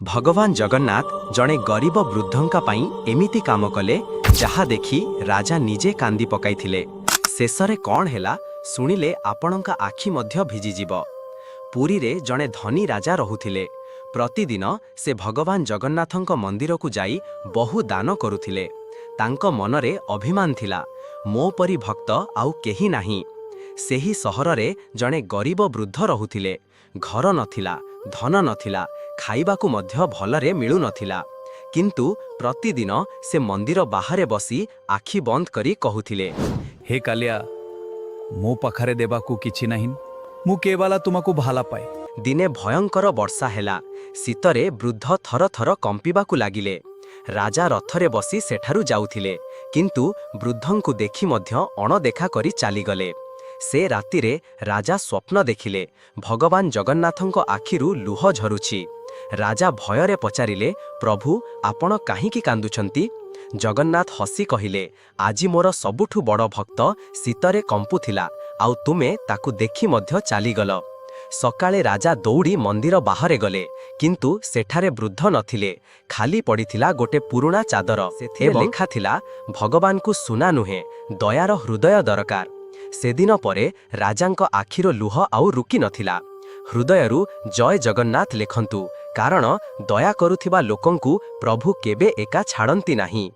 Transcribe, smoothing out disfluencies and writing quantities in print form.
भगवान जगन्नाथ जड़े गरीब वृद्धंका पाई एमिति काम कले जहा देखि राजा निजे कांदी पकाइथिले। शेषरे कौन हेला सुनिले आपणका आखि मध्य भिजिजिब। पुरी रे जड़े धनी राजा रहुथिले। प्रतिदिन से भगवान जगन्नाथंक मंदिर को जाई बहु दान करुथिले। तांको मनरे अभिमान थिला, मो परी भक्त आउ केही नाही। सेही सहर रे जड़े गरीब वृद्ध रहुथिले। घर नथिला, धन नथिला, खाइबाकू मध्य भलरे मिलु नथिला। किंतु प्रतिदिन से मंदिर बाहरे बसी आखि बंद करी कहुथिले, हे कालिया, मो पाखरे देबाकू किछि नाही, मु केवला तुमको भाला पाए। दिने भयंकर वर्षा हेला। शीतरे वृद्ध थर थर कंपिबाकू लागिले। राजा रथरे बसी सेठारु जाउथिले, किंतु वृद्धंकु देखि मध्य अणदेखा करी चालीगले। से रातिरे राजा स्वप्न देखिले, भगवान जगन्नाथंको आखिरु लुह झरुछि। राजा भयरे पचारिले, प्रभु आपण काहींकी कांदुछंती? जगन्नाथ हसी कहिले, आजि मोर सबुठु बड़ भक्त शीतरे कंपुथिला, आउ तुमे ताकु देखि मध्य चालीगल। सकाळे राजा दौड़ी मंदिर बाहरे गले, किंतु सेठारे वृद्ध नथिले। खाली पड़िथिला गोटे पुरुणा चादर। सेथे लेखा थिला, भगवान को सुना नुहे, दयार हृदय दरकार। सेदिन परे राजांक आखिरो लुह आउ रुकी नथिला। हृदयरु जय जगन्नाथ लेखंतु, कारण दया करुथिबा लोकंकु प्रभु केबे एका छाड़ंती नाही।